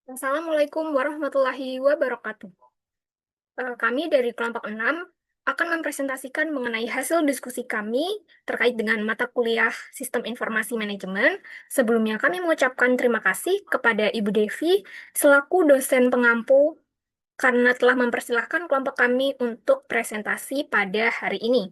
Assalamualaikum warahmatullahi wabarakatuh. Kami dari kelompok 6 akan mempresentasikan mengenai hasil diskusi kami terkait dengan mata kuliah Sistem Informasi Manajemen. Sebelumnya kami mengucapkan terima kasih kepada Ibu Devi selaku dosen pengampu karena telah mempersilahkan kelompok kami untuk presentasi pada hari ini.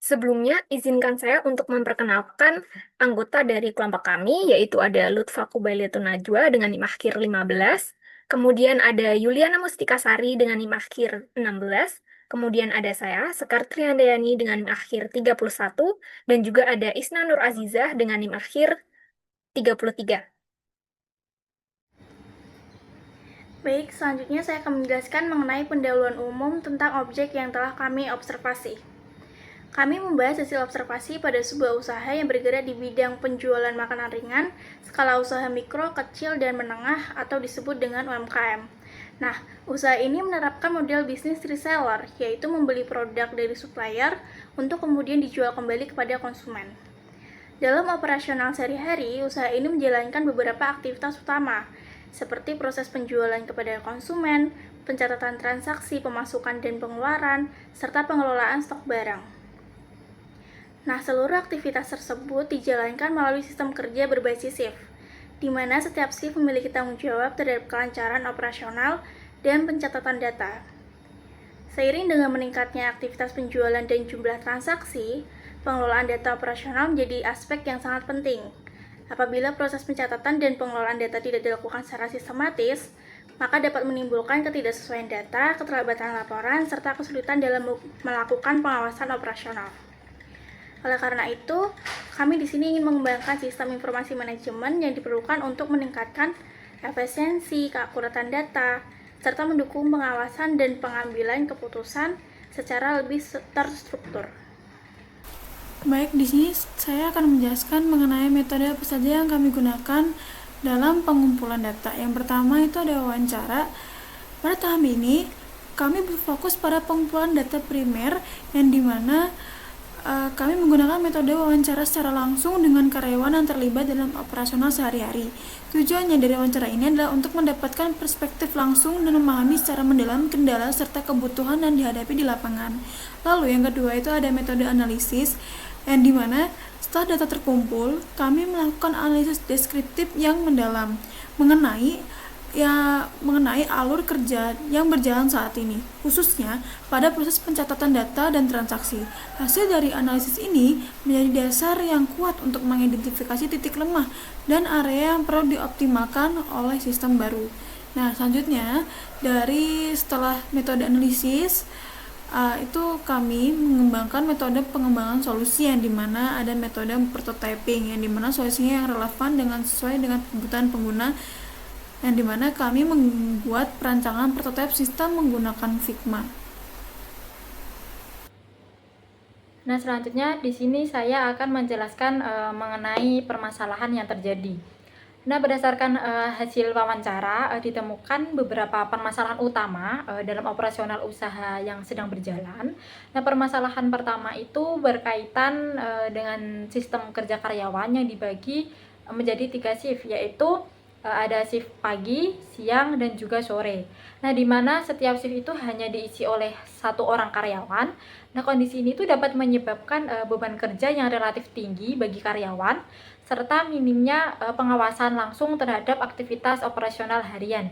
Sebelumnya, izinkan saya untuk memperkenalkan anggota dari kelompok kami, yaitu ada Lutfa Kubailitun Najwa dengan NIM akhir 15, kemudian ada Yuliana Mustikasari dengan NIM akhir 16, kemudian ada saya, Sekar Trihandayani dengan NIM akhir 31, dan juga ada Isna Nur Azizah dengan NIM akhir 33. Baik, selanjutnya saya akan menjelaskan mengenai pendahuluan umum tentang objek yang telah kami observasi. Kami membahas hasil observasi pada sebuah usaha yang bergerak di bidang penjualan makanan ringan, skala usaha mikro, kecil, dan menengah atau disebut dengan UMKM. Nah, usaha ini menerapkan model bisnis reseller, yaitu membeli produk dari supplier untuk kemudian dijual kembali kepada konsumen. Dalam operasional sehari-hari, usaha ini menjalankan beberapa aktivitas utama, seperti proses penjualan kepada konsumen, pencatatan transaksi, pemasukan dan pengeluaran, serta pengelolaan stok barang. Nah, seluruh aktivitas tersebut dijalankan melalui sistem kerja berbasis shift, di mana setiap shift memiliki tanggung jawab terhadap kelancaran operasional dan pencatatan data. Seiring dengan meningkatnya aktivitas penjualan dan jumlah transaksi, pengelolaan data operasional menjadi aspek yang sangat penting. Apabila proses pencatatan dan pengelolaan data tidak dilakukan secara sistematis, maka dapat menimbulkan ketidaksesuaian data, keterlambatan laporan, serta kesulitan dalam melakukan pengawasan operasional. Oleh karena itu, kami di sini ingin mengembangkan sistem informasi manajemen yang diperlukan untuk meningkatkan efisiensi, keakuratan data, serta mendukung pengawasan dan pengambilan keputusan secara lebih terstruktur. Baik, di sini saya akan menjelaskan mengenai metode apa saja yang kami gunakan dalam pengumpulan data. Yang pertama itu ada wawancara. Pada tahap ini, kami berfokus pada pengumpulan data primer yang dimana kami menggunakan metode wawancara secara langsung dengan karyawan yang terlibat dalam operasional sehari-hari. Tujuannya dari wawancara ini adalah untuk mendapatkan perspektif langsung dan memahami secara mendalam kendala serta kebutuhan yang dihadapi di lapangan. Lalu yang kedua itu ada metode analisis, yang dimana setelah data terkumpul, kami melakukan analisis deskriptif yang mendalam mengenai alur kerja yang berjalan saat ini, khususnya pada proses pencatatan data dan transaksi. Hasil dari analisis ini menjadi dasar yang kuat untuk mengidentifikasi titik lemah dan area yang perlu dioptimalkan oleh sistem baru. Nah, selanjutnya setelah metode analisis, itu kami mengembangkan metode pengembangan solusi yang dimana ada metode prototyping yang dimana solusinya yang relevan sesuai dengan kebutuhan pengguna, yang dimana kami membuat perancangan prototipe sistem menggunakan Figma. Nah, selanjutnya di sini saya akan menjelaskan mengenai permasalahan yang terjadi. Nah, berdasarkan hasil wawancara ditemukan beberapa permasalahan utama dalam operasional usaha yang sedang berjalan. Nah, permasalahan pertama itu berkaitan dengan sistem kerja karyawan yang dibagi menjadi 3 shift, yaitu ada shift pagi, siang, dan juga sore. Nah, di mana setiap shift itu hanya diisi oleh 1 orang karyawan. Nah, kondisi ini tuh dapat menyebabkan beban kerja yang relatif tinggi bagi karyawan, serta minimnya pengawasan langsung terhadap aktivitas operasional harian.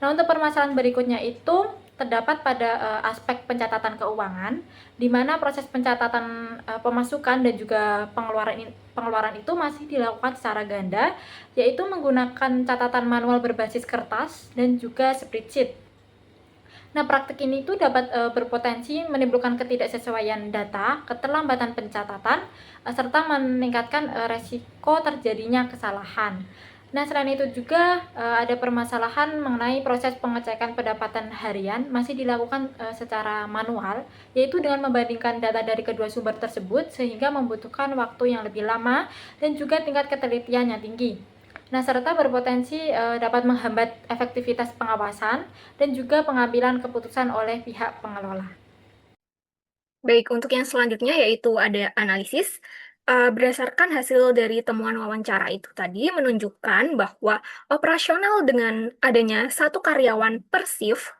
Nah, untuk permasalahan berikutnya itu terdapat pada aspek pencatatan keuangan, di mana proses pencatatan pemasukan dan juga pengeluaran itu masih dilakukan secara ganda, yaitu menggunakan catatan manual berbasis kertas dan juga spreadsheet. Nah, praktik ini itu dapat berpotensi menimbulkan ketidaksesuaian data, keterlambatan pencatatan, serta meningkatkan resiko terjadinya kesalahan. Nah, selain itu juga ada permasalahan mengenai proses pengecekan pendapatan harian masih dilakukan secara manual, yaitu dengan membandingkan data dari kedua sumber tersebut sehingga membutuhkan waktu yang lebih lama dan juga tingkat ketelitian yang tinggi. Nah, serta berpotensi dapat menghambat efektivitas pengawasan dan juga pengambilan keputusan oleh pihak pengelola. Baik, untuk yang selanjutnya yaitu ada analisis. Berdasarkan hasil dari temuan wawancara itu tadi menunjukkan bahwa operasional dengan adanya satu karyawan per shift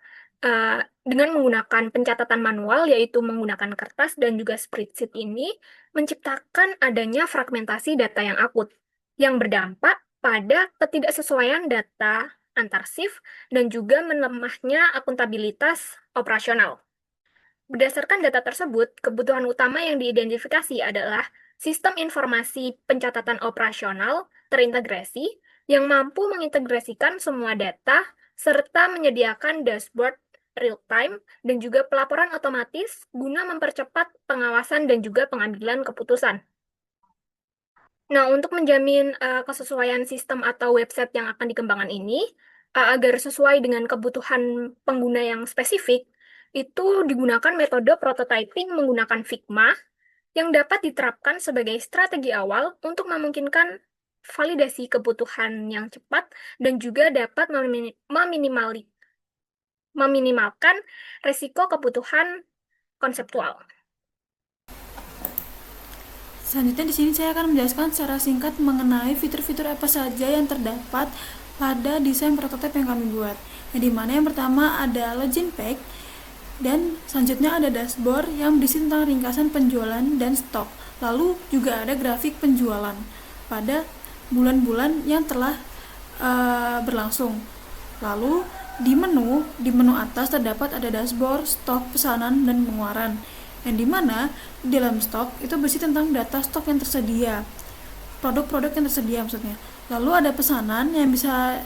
dengan menggunakan pencatatan manual, yaitu menggunakan kertas dan juga spreadsheet ini, menciptakan adanya fragmentasi data yang akut, yang berdampak pada ketidaksesuaian data antar shift dan juga melemahnya akuntabilitas operasional. Berdasarkan data tersebut, kebutuhan utama yang diidentifikasi adalah sistem informasi pencatatan operasional terintegrasi yang mampu mengintegrasikan semua data serta menyediakan dashboard real-time dan juga pelaporan otomatis guna mempercepat pengawasan dan juga pengambilan keputusan. Nah, untuk menjamin kesesuaian sistem atau website yang akan dikembangkan ini, agar sesuai dengan kebutuhan pengguna yang spesifik, itu digunakan metode prototyping menggunakan Figma yang dapat diterapkan sebagai strategi awal untuk memungkinkan validasi kebutuhan yang cepat dan juga dapat meminimalkan resiko kebutuhan konseptual. Selanjutnya di sini saya akan menjelaskan secara singkat mengenai fitur-fitur apa saja yang terdapat pada desain prototipe yang kami buat. Yang dimana yang pertama ada login page, dan selanjutnya ada dashboard yang berisi tentang ringkasan penjualan dan stok. Lalu juga ada grafik penjualan pada bulan-bulan yang telah berlangsung. Lalu di menu atas terdapat ada dashboard, stok, pesanan, dan pengeluaran. Yang dimana di dalam stok itu berisi tentang data stok yang tersedia, produk-produk yang tersedia maksudnya. Lalu ada pesanan yang bisa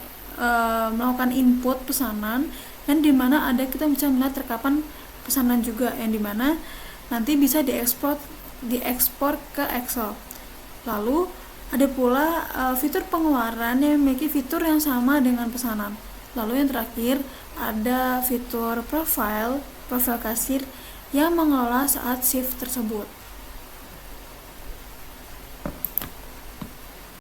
melakukan input pesanan, dan dimana ada kita bisa melihat rekapan pesanan juga, yang dimana nanti bisa diekspor ke Excel. Lalu ada pula fitur pengeluaran yang memiliki fitur yang sama dengan pesanan. Lalu yang terakhir ada fitur profile kasir yang mengelola saat shift tersebut.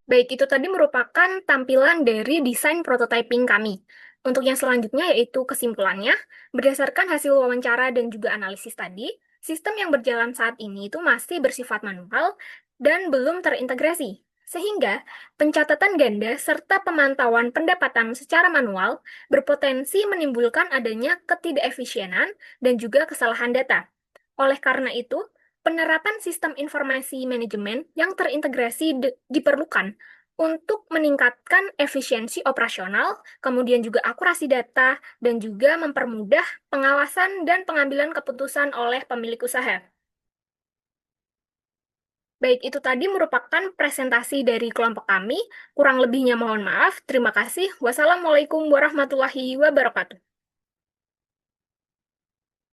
Baik, itu tadi merupakan tampilan dari desain prototyping kami. Untuk yang selanjutnya yaitu kesimpulannya, berdasarkan hasil wawancara dan juga analisis tadi, sistem yang berjalan saat ini itu masih bersifat manual dan belum terintegrasi. Sehingga pencatatan ganda serta pemantauan pendapatan secara manual berpotensi menimbulkan adanya ketidakefisienan dan juga kesalahan data. Oleh karena itu, penerapan sistem informasi manajemen yang terintegrasi diperlukan untuk meningkatkan efisiensi operasional, kemudian juga akurasi data, dan juga mempermudah pengawasan dan pengambilan keputusan oleh pemilik usaha. Baik, itu tadi merupakan presentasi dari kelompok kami. Kurang lebihnya mohon maaf. Terima kasih. Wassalamualaikum warahmatullahi wabarakatuh.